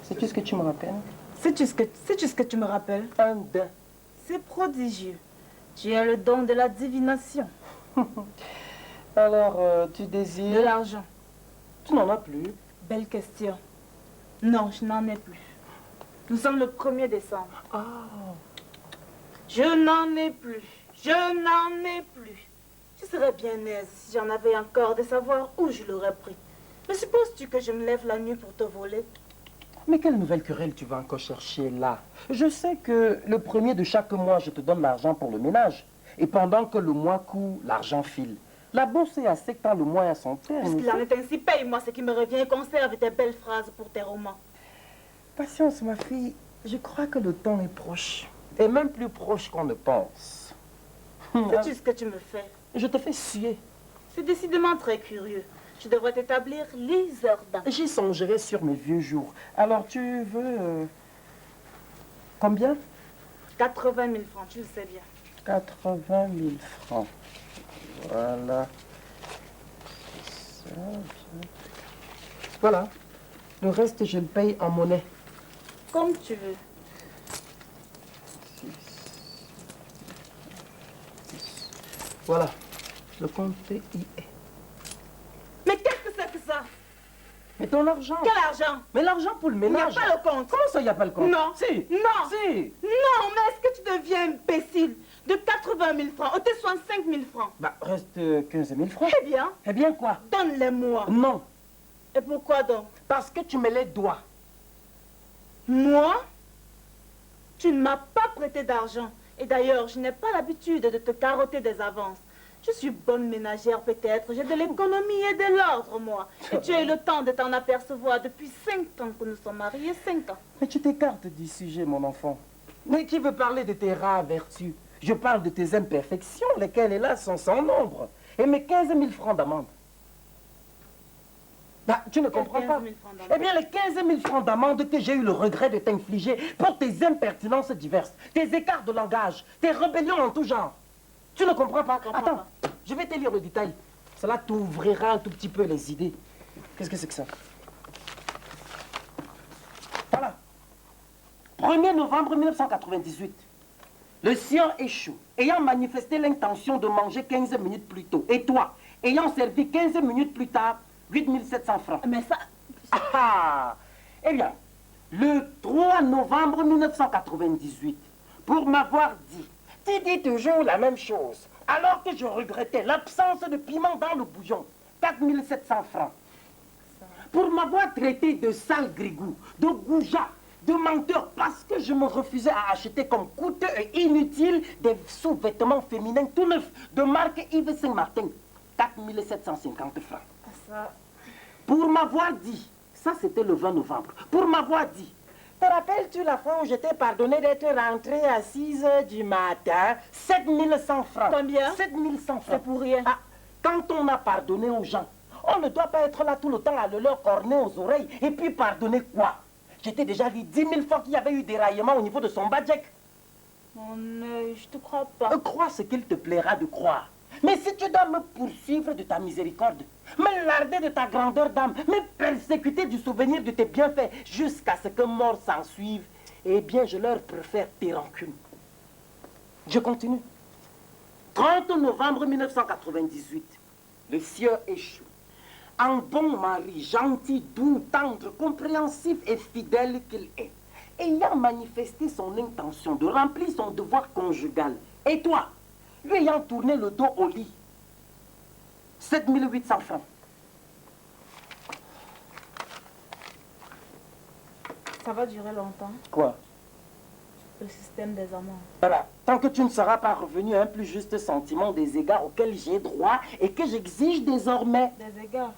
Sais-tu ce que tu me rappelles? Sais-tu ce que tu me rappelles? Un daim. C'est prodigieux. Tu as le don de la divination. Alors, tu désires... De l'argent. Tu n'en as plus. Belle question. Non, je n'en ai plus. Nous sommes le 1er décembre. Ah. Je n'en ai plus. Je n'en ai plus. Je serais bien aise si j'en avais encore de savoir où je l'aurais pris. Mais supposes-tu que je me lève la nuit pour te voler? Mais quelle nouvelle querelle tu vas encore chercher là? Je sais que le 1er de chaque mois, je te donne l'argent pour le ménage. Et pendant que le mois court, l'argent file. La bourse est à sec quand le mois est à son terme. Puisqu'il en est ainsi, paye-moi ce qui me revient et conserve tes belles phrases pour tes romans. Patience, ma fille. Je crois que le temps est proche. Et même plus proche qu'on ne pense. Sais-tu ce que tu me fais? Je te fais suer. C'est décidément très curieux. Je devrais t'établir l'Isardin. J'y songerai sur mes vieux jours. Alors, tu veux... combien? 80 000 francs, tu le sais bien. 80 000 francs. Voilà. Ça, bien. Voilà. Le reste, je le paye en monnaie. Comme tu veux. Voilà. Le compte y est. Mais qu'est-ce que c'est que ça? Mais ton argent. Quel argent? Mais l'argent pour le ménage. Il n'y a pas le compte. Comment ça, il n'y a pas le compte? Non. Si. Non. Si. Non, mais est-ce que tu deviens imbécile? De 80 000 francs, au 65 000 francs. Bah, reste 15 000 francs. Eh bien, Eh bien quoi? donne-les-moi. Non. Et pourquoi donc? Parce que tu me les dois. Moi? Tu ne m'as pas prêté d'argent. Et d'ailleurs, je n'ai pas l'habitude de te carotter des avances. Je suis bonne ménagère peut-être, j'ai de l'économie et de l'ordre, moi. Et tu as eu le temps de t'en apercevoir depuis 5 ans que nous sommes mariés, 5 ans. Mais tu t'écartes du sujet, mon enfant. Mais qui veut parler de tes rares vertus? Je parle de tes imperfections, lesquelles, hélas, sont sans nombre. Et mes 15 000 francs d'amende. Bah, tu ne comprends pas. Eh bien, les 15 000 francs d'amende que j'ai eu le regret de t'infliger pour tes impertinences diverses, tes écarts de langage, tes rébellions en tout genre. Tu ne comprends pas? Attends, je vais te lire le détail. Cela t'ouvrira un tout petit peu les idées. Qu'est-ce que c'est que ça? Voilà. 1er novembre 1998. Le sieur échoue, ayant manifesté l'intention de manger 15 minutes plus tôt. Et toi, ayant servi 15 minutes plus tard, 8 700 francs. Mais ça... Ah! Eh bien, le 3 novembre 1998, pour m'avoir dit, tu dis toujours la même chose, alors que je regrettais l'absence de piment dans le bouillon, 4 700 francs. Pour m'avoir traité de sale grigou, de goujat, de menteur, parce que je me refusais à acheter comme coûteux et inutile des sous-vêtements féminins tout neufs de marque Yves Saint-Martin, 4 750 francs. Ça... Pour m'avoir dit, ça c'était le 20 novembre, pour m'avoir dit, te rappelles-tu la fois où je t'ai pardonné d'être rentré à 6 h du matin, 7 100 francs. Combien? 7 100 francs. C'est pour rien. Ah, quand on a pardonné aux gens, on ne doit pas être là tout le temps à le leur corner aux oreilles. Et puis pardonner quoi? J'étais déjà dit 10 000 fois qu'il y avait eu déraillement au niveau de son budget. Mon œil, je te crois pas. Crois ce qu'il te plaira de croire. Mais si tu dois me poursuivre de ta miséricorde, me larder de ta grandeur d'âme, me persécuter du souvenir de tes bienfaits, jusqu'à ce que mort s'en suive, eh bien, je leur préfère tes rancunes. Je continue. 30 novembre 1998, le sieur échoue. En bon mari, gentil, doux, tendre, compréhensif et fidèle qu'il est, ayant manifesté son intention de remplir son devoir conjugal, et toi, lui ayant tourné le dos au lit, 7 800 francs. Ça va durer longtemps, Quoi? le système des amants. Voilà. Tant que tu ne seras pas revenu à un plus juste sentiment des égards auxquels j'ai droit et que j'exige désormais. Des égards.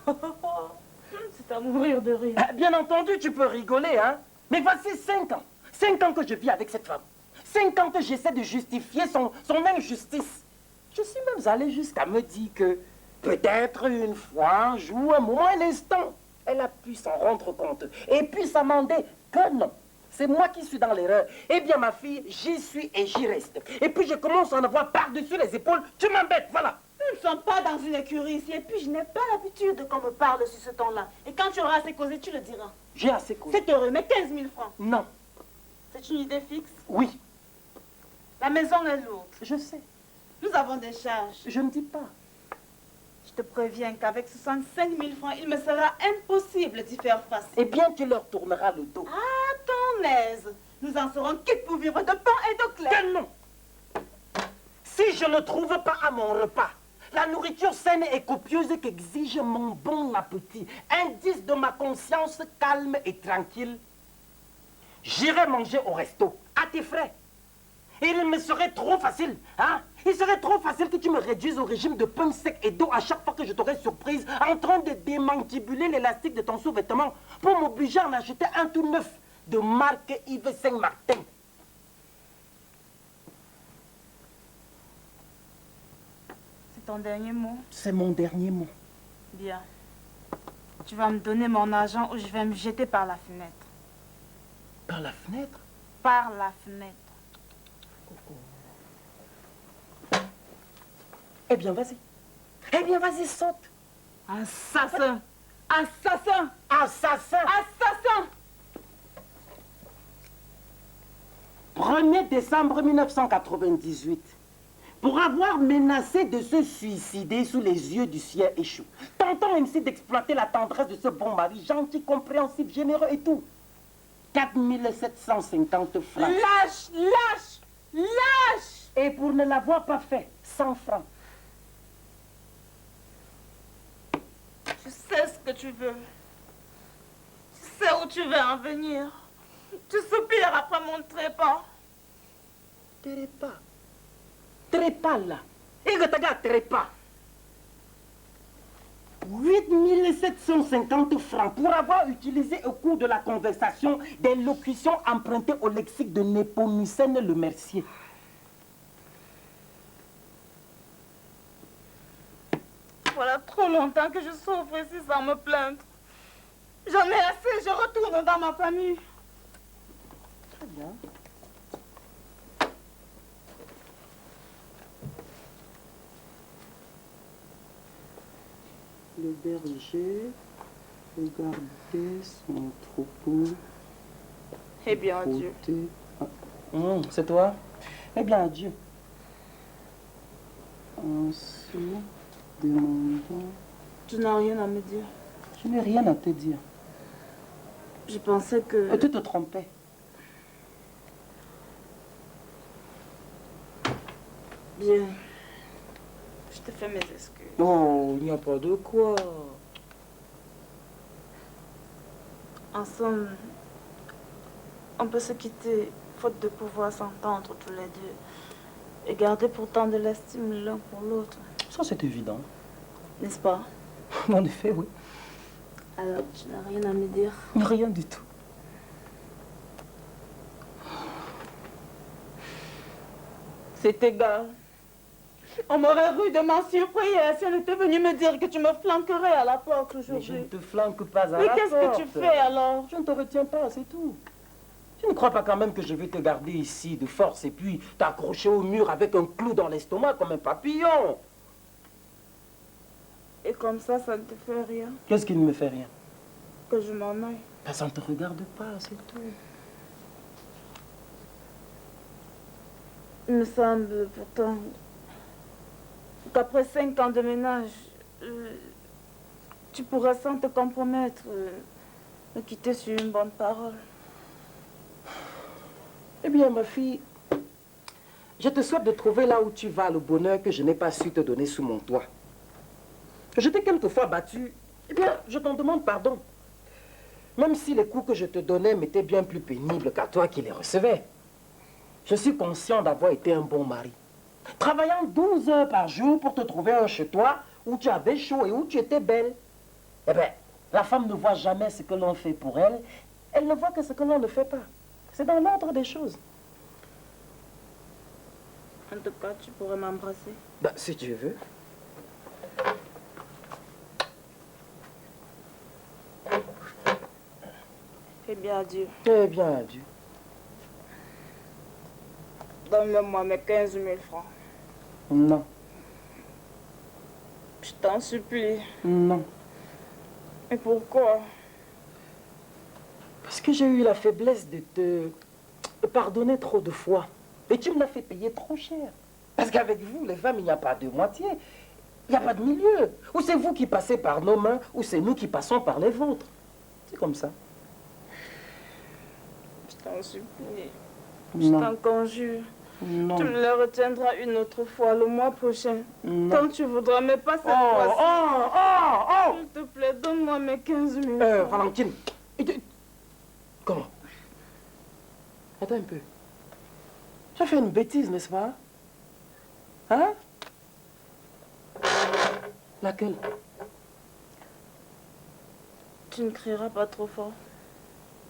C'est à mourir de rire. Bien entendu, tu peux rigoler, hein. Mais voici 5 ans. 5 ans que je vis avec cette femme. 5 ans que j'essaie de justifier son injustice. Je suis même allé jusqu'à me dire que peut-être une fois, un jour, un moment, un instant, elle a pu s'en rendre compte et puis s'amender que non. C'est moi qui suis dans l'erreur. Eh bien, ma fille, j'y suis et j'y reste. Et puis, je commence à en avoir par-dessus les épaules. Tu m'embêtes, voilà. Nous ne sommes pas dans une écurie ici. Et puis, je n'ai pas l'habitude qu'on me parle sur ce ton-là. Et quand tu auras assez causé, tu le diras. J'ai assez causé. C'est heureux, mais 15 000 francs. Non. C'est une idée fixe? Oui. La maison est lourde. Je sais. Nous avons des charges. Je ne dis pas. Je te préviens qu'avec 65 000 francs, il me sera impossible d'y faire face. Eh bien, tu leur tourneras le dos. À ton aise. Nous en serons quittes pour vivre de pain et d'eau claire. Que non. Si je ne trouve pas à mon repas la nourriture saine et copieuse qu'exige mon bon appétit, indice de ma conscience calme et tranquille, j'irai manger au resto, à tes frais. Et il me serait trop facile, hein? Il serait trop facile que tu me réduises au régime de pain sec et d'eau à chaque fois que je t'aurais surprise en train de démantibuler l'élastique de ton sous-vêtement pour m'obliger à en acheter un tout neuf de marque Yves Saint-Martin. C'est ton dernier mot? C'est mon dernier mot. Bien. Tu vas me donner mon argent ou je vais me jeter par la fenêtre. Par la fenêtre? Par la fenêtre. Eh bien, vas-y. Eh bien, vas-y, saute. Assassin! Assassin! Assassin! Assassin! 1er décembre 1998. Pour avoir menacé de se suicider sous les yeux du ciel échoue. Tentant ainsi d'exploiter la tendresse de ce bon mari, gentil, compréhensif, généreux et tout. 4 750 francs. Lâche! Lâche! Lâche! Et pour ne l'avoir pas fait, 100 francs. Je sais ce que tu veux. Je sais où tu veux en venir. Tu soupires après mon trépas. Trépas. Trépas là. Et que t'as trépas. 8 750 francs pour avoir utilisé au cours de la conversation des locutions empruntées au lexique de Népomucène le Mercier. Voilà trop longtemps que je souffre ici sans me plaindre. J'en ai assez, je retourne dans ma famille. Très bien. Le berger regardait son troupeau. Eh bien, adieu. C'est toi? Eh bien, adieu. En se demandant... Tu n'as rien à me dire. Je n'ai rien à te dire. Je pensais que... Tu te trompais. Bien. Je te fais mes excuses. Oh, il n'y a pas de quoi. En somme, on peut se quitter, faute de pouvoir s'entendre tous les deux. Et garder pourtant de l'estime l'un pour l'autre. Ça, c'est évident. N'est-ce pas? En effet, oui. Alors, tu n'as rien à me dire? Rien du tout. C'est égal. On m'aurait rudement surpris si on était venu me dire que tu me flanquerais à la porte Mais je aujourd'hui. ne te flanque pas à la Mais porte. qu'est-ce que tu fais alors? Je ne te retiens pas, c'est tout. Tu ne crois pas quand même que je vais te garder ici de force et puis t'accrocher au mur avec un clou dans l'estomac comme un papillon? Et comme ça ne te fait rien? Qu'est-ce qui ne me fait rien? Que je m'en aille. Ben, ça ne te regarde pas, c'est tout. Il me semble pourtant qu'après 5 ans de ménage, tu pourras sans te compromettre me quitter sur une bonne parole. Eh bien, ma fille, je te souhaite de trouver là où tu vas le bonheur que je n'ai pas su te donner sous mon toit. Je t'ai quelquefois battu, eh bien, je t'en demande pardon. Même si les coups que je te donnais m'étaient bien plus pénibles qu'à toi qui les recevais. Je suis conscient d'avoir été un bon mari. Travaillant 12 heures par jour pour te trouver un chez toi où tu avais chaud et où tu étais belle. Eh bien, la femme ne voit jamais ce que l'on fait pour elle. Elle ne voit que ce que l'on ne fait pas. C'est dans l'ordre des choses. En tout cas, tu pourrais m'embrasser. Ben, si tu veux. Eh bien, adieu. Eh bien, adieu. Donne-moi mes 15 000 francs. Non. t'en supplie. Non. Et pourquoi? Parce que j'ai eu la faiblesse de te pardonner trop de fois. Et tu me l'as fait payer trop cher. Parce qu'avec vous, les femmes, il n'y a pas de moitié. Il n'y a pas de milieu. Ou c'est vous qui passez par nos mains, ou c'est nous qui passons par les vôtres. C'est comme ça. Je t'en supplie. Je Non. t'en conjure. Non. Tu me le retiendras une autre fois, le mois prochain. Non. Quand tu voudras, mais pas cette fois-ci. S'il te plaît, donne-moi mes 15 000 francs. Valentine. Comment? Attends un peu. Tu as fait une bêtise, n'est-ce pas? Hein? Laquelle? Tu ne crieras pas trop fort.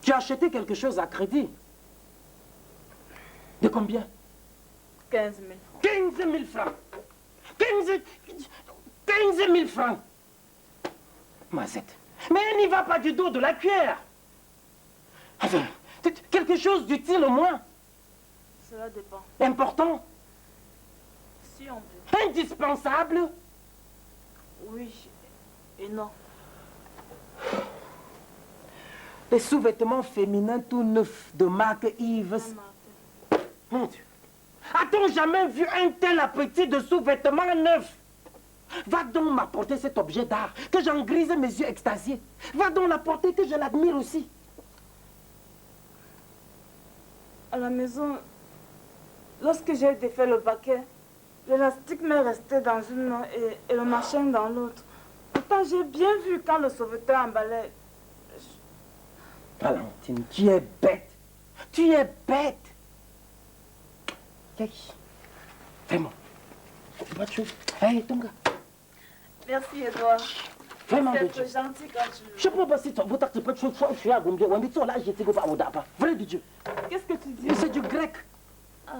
Tu as acheté quelque chose à crédit. De combien? 15 000 francs. 15 000 francs. 15 000 francs. Mazette. Mais elle n'y va pas du dos de la cuillère. Enfin, quelque chose d'utile au moins. Cela dépend. Important. Si on veut. Indispensable. Oui et non. Les sous-vêtements féminins tout neufs de marque Yves. Mon Dieu. A-t-on jamais vu un tel appétit de sous-vêtements neufs? Va donc m'apporter cet objet d'art, que j'en grise mes yeux extasiés. Va donc l'apporter, que je l'admire aussi. À la maison, lorsque j'ai défait le paquet, l'élastique m'est resté dans une main et le machin dans l'autre. Pourtant, j'ai bien vu quand le sauveteur emballait. Valentine, tu es bête. Tu es bête. Vraiment. C'est pas de chose. Hey, Tonga. Merci, Edouard. Vraiment, C'est de Dieu. gentil quand tu veux. Je ne sais pas si tu as pas de chose. Je suis à Gombe. On dit, là, j'étais au Vrai de Dieu. Qu'est-ce que tu dis? C'est du grec. Ah.